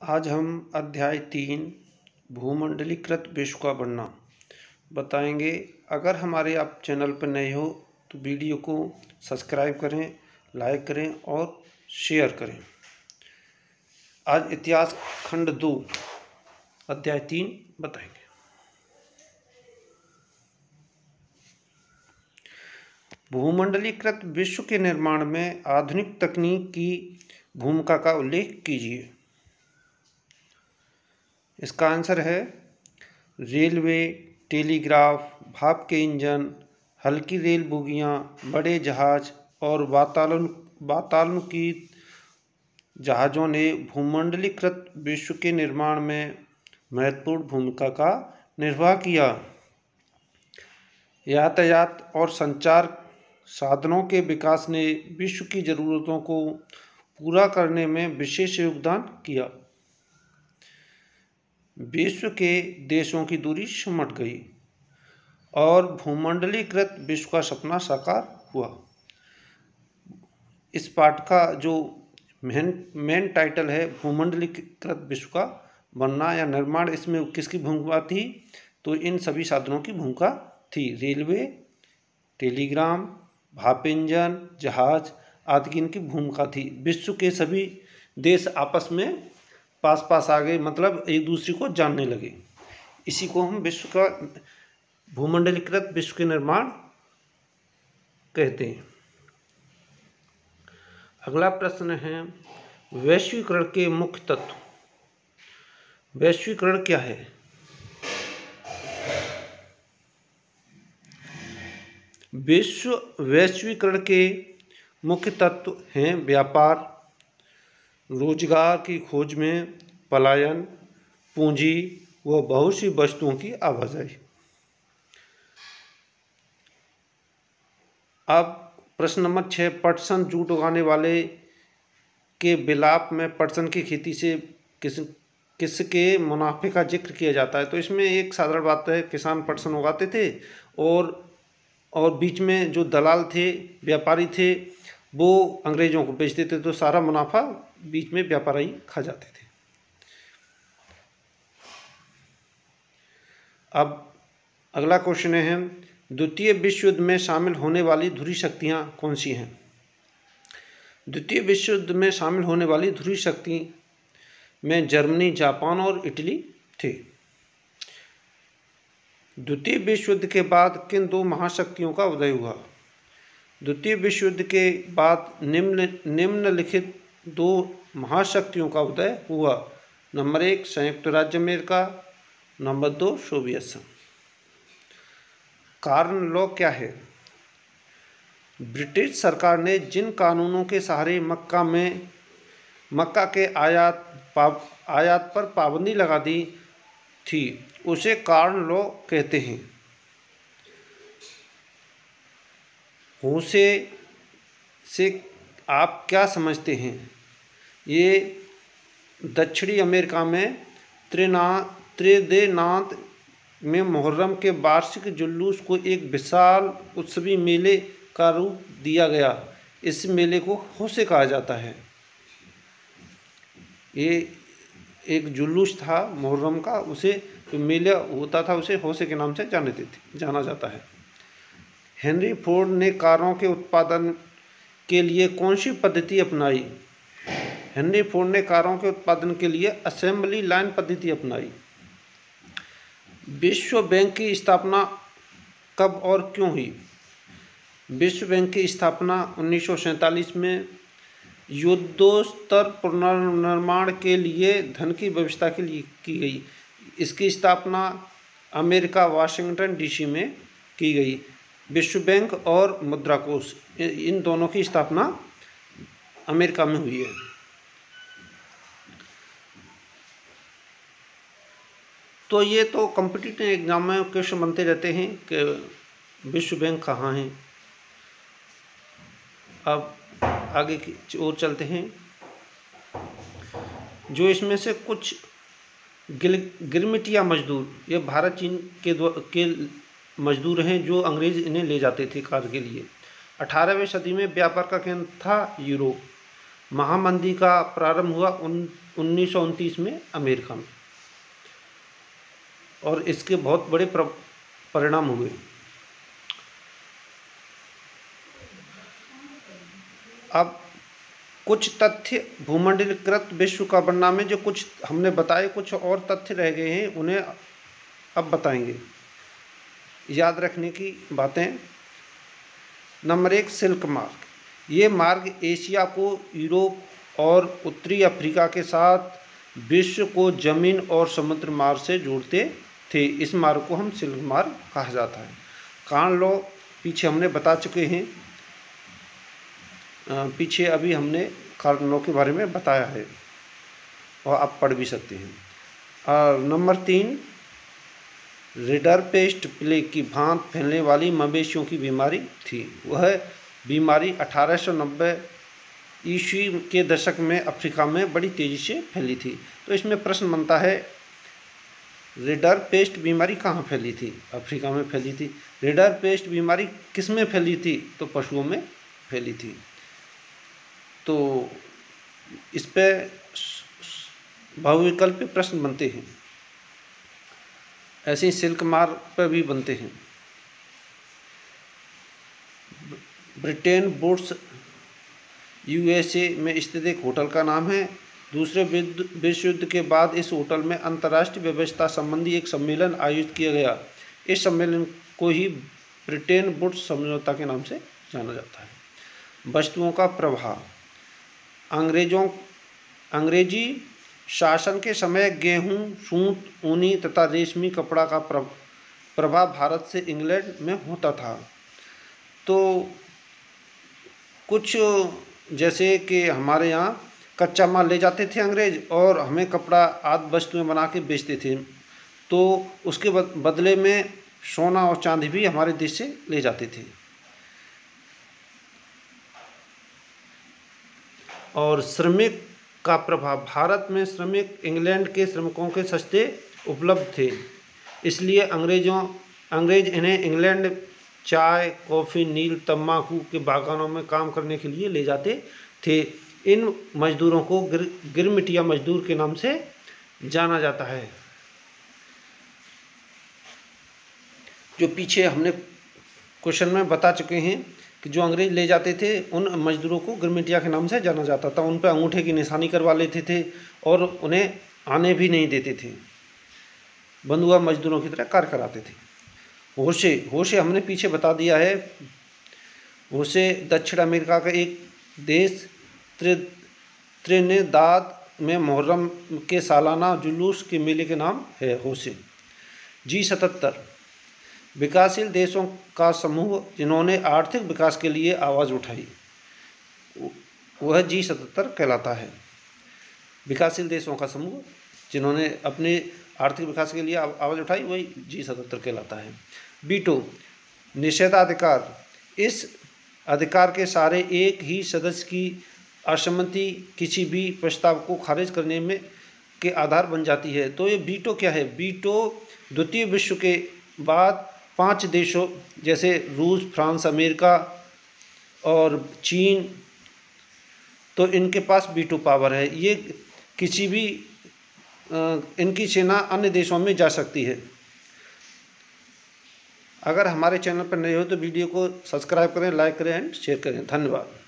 आज हम अध्याय 3 भूमंडलीकृत विश्व का बनना बताएंगे। अगर हमारे आप चैनल पर नए हो तो वीडियो को सब्सक्राइब करें, लाइक करें और शेयर करें। आज इतिहास खंड 2 अध्याय 3 बताएंगे। भूमंडलीकृत विश्व के निर्माण में आधुनिक तकनीक की भूमिका का उल्लेख कीजिए। इसका आंसर है रेलवे, टेलीग्राफ, भाप के इंजन, हल्की रेल बोगियां, बड़े जहाज और वातानुकूलित जहाज़ों ने भूमंडलीकृत विश्व के निर्माण में महत्वपूर्ण भूमिका का निर्वाह किया। यातायात और संचार साधनों के विकास ने विश्व की ज़रूरतों को पूरा करने में विशेष योगदान किया। विश्व के देशों की दूरी सिमट गई और भूमंडलीकृत विश्व का सपना साकार हुआ। इस पाठ का जो मेन टाइटल है भूमंडलीकृत विश्व का बनना या निर्माण, इसमें किसकी भूमिका थी? तो इन सभी साधनों की भूमिका थी। रेलवे, टेलीग्राम, भाप इंजन, जहाज आदि की इनकी भूमिका थी। विश्व के सभी देश आपस में पास पास आ गए, मतलब एक दूसरे को जानने लगे। इसी को हम विश्व का भूमंडलीकृत विश्व के निर्माण कहते हैं। अगला प्रश्न है वैश्वीकरण के मुख्य तत्व। वैश्वीकरण क्या है? वैश्वीकरण के मुख्य तत्व हैं व्यापार, रोजगार की खोज में पलायन, पूंजी व बहुत सी वस्तुओं की आवाजाही। अब प्रश्न नंबर 6, पटसन जूट उगाने वाले के विलाप में पटसन की खेती से किसके मुनाफे का जिक्र किया जाता है? तो इसमें एक साधारण बात है, किसान पटसन उगाते थे और बीच में जो दलाल थे, व्यापारी थे, वो अंग्रेजों को बेचते थे, तो सारा मुनाफा बीच में व्यापारी खा जाते थे। अब अगला क्वेश्चन है द्वितीय विश्व युद्ध में शामिल होने वाली ध्रुवीय शक्तियाँ कौन सी हैं? द्वितीय विश्व युद्ध में शामिल होने वाली ध्रुवीय शक्ति में जर्मनी, जापान और इटली थे। द्वितीय विश्व युद्ध के बाद किन दो महाशक्तियों का उदय हुआ? द्वितीय विश्व युद्ध के बाद निम्नलिखित दो महाशक्तियों का उदय हुआ। नंबर 1 संयुक्त राज्य अमेरिका, नंबर 2 सोवियत संघ। कारण लॉ क्या है? ब्रिटिश सरकार ने जिन कानूनों के सहारे मक्का के आयात पर पाबंदी लगा दी थी उसे कारण लॉ कहते हैं। होसे से आप क्या समझते हैं? ये दक्षिणी अमेरिका में त्रिदेनाथ में मुहर्रम के वार्षिक जुलूस को एक विशाल उत्सवी मेले का रूप दिया गया। इस मेले को होसे कहा जाता है। ये एक जुलूस था मुहर्रम का, उसे जो मेला होता था उसे होसे के नाम से जाना जाता है। हेनरी फोर्ड ने कारों के उत्पादन के लिए कौन सी पद्धति अपनाई? हेनरी फोर्ड ने कारों के उत्पादन के लिए असेंबली लाइन पद्धति अपनाई। विश्व बैंक की स्थापना कब और क्यों हुई? विश्व बैंक की स्थापना 1947 में युद्धोत्तर पुनर्निर्माण के लिए धन की व्यवस्था के लिए की गई। इसकी स्थापना अमेरिका वाशिंगटन डीसी में की गई। विश्व बैंक और मुद्रा कोष, इन दोनों की स्थापना अमेरिका में हुई है। तो ये तो कॉम्पिटिटिव एग्जाम में क्वेश्चन बनते रहते हैं कि विश्व बैंक कहाँ है। अब आगे की ओर चलते हैं। जो इसमें से कुछ गिरमिटिया मजदूर, ये भारत चीन के मजदूर हैं जो अंग्रेज इन्हें ले जाते थे कार्य के लिए। 18वीं सदी में व्यापार का केंद्र था यूरोप। महामंदी का प्रारंभ हुआ 1929 में अमेरिका में, और इसके बहुत बड़े परिणाम हुए। अब कुछ तथ्य भूमंडलीकृत विश्व का बनना में जो कुछ हमने बताए, कुछ और तथ्य रह गए हैं, उन्हें अब बताएंगे। याद रखने की बातें। नंबर 1, सिल्क मार्ग। ये मार्ग एशिया को यूरोप और उत्तरी अफ्रीका के साथ विश्व को जमीन और समुद्र मार्ग से जोड़ते थे। इस मार्ग को हम सिल्क मार्ग कहा जाता है। कान लो पीछे हमने बता चुके हैं, पीछे अभी हमने कारण लॉ के बारे में बताया है और आप पढ़ भी सकते हैं। और नंबर 3, रिडरपेस्ट प्लेग की भांति फैलने वाली मवेशियों की बीमारी थी। वह बीमारी 1890 ईस्वी के दशक में अफ्रीका में बड़ी तेज़ी से फैली थी। तो इसमें प्रश्न बनता है, रिडरपेस्ट बीमारी कहाँ फैली थी? अफ्रीका में फैली थी। रिडरपेस्ट बीमारी किस में फैली थी? तो पशुओं में फैली थी। तो इस पे बहुविकल्प प्रश्न बनते हैं। ऐसे ही सिल्क मार्ग पर भी बनते हैं। ब्रिटेन वुड्स USA में स्थित एक होटल का नाम है। दूसरे विश्व युद्ध के बाद इस होटल में अंतर्राष्ट्रीय व्यवस्था संबंधी एक सम्मेलन आयोजित किया गया। इस सम्मेलन को ही ब्रिटेन वुड्स समझौता के नाम से जाना जाता है। वस्तुओं का प्रभाव। अंग्रेजी शासन के समय गेहूं, सूत, ऊनी तथा रेशमी कपड़ा का प्रभाव भारत से इंग्लैंड में होता था। तो कुछ जैसे कि हमारे यहाँ कच्चा माल ले जाते थे अंग्रेज और हमें कपड़ा आदि वस्तुएं बना के बेचते थे, तो उसके बदले में सोना और चांदी भी हमारे देश से ले जाते थे। और श्रमिक का प्रभाव। भारत में श्रमिक इंग्लैंड के श्रमिकों के सस्ते उपलब्ध थे, इसलिए अंग्रेज इन्हें इंग्लैंड चाय, कॉफ़ी, नील, तंबाकू के बागानों में काम करने के लिए ले जाते थे। इन मजदूरों को गिरमिटिया मजदूर के नाम से जाना जाता है। जो पीछे हमने क्वेश्चन में बता चुके हैं कि जो अंग्रेज ले जाते थे उन मजदूरों को गिरमिटिया के नाम से जाना जाता था। उन पर अंगूठे की निशानी करवा लेते थे और उन्हें आने भी नहीं देते थे, बंधुआ मजदूरों की तरह कार्य कराते थे। होशे हमने पीछे बता दिया है। होशे दक्षिण अमेरिका का एक देश त्रिनिदाद में मुहर्रम के सालाना जुलूस के मेले के नाम है होशे। G77 विकासशील देशों का समूह जिन्होंने आर्थिक विकास के लिए आवाज़ उठाई, वह G77 कहलाता है। विकासशील देशों का समूह जिन्होंने अपने आर्थिक विकास के लिए आवाज़ उठाई, वही G77 कहलाता है। बीटो निषेधाधिकार। इस अधिकार के सारे एक ही सदस्य की असहमति किसी भी प्रस्ताव को खारिज करने में के आधार बन जाती है। तो ये बीटो क्या है? बीटो द्वितीय विश्व के बाद 5 देशों जैसे रूस, फ्रांस, अमेरिका और चीन, तो इनके पास बीटो पावर है। ये किसी भी इनकी सेना अन्य देशों में जा सकती है। अगर हमारे चैनल पर नए हो तो वीडियो को सब्सक्राइब करें, लाइक करें एंड शेयर करें। धन्यवाद।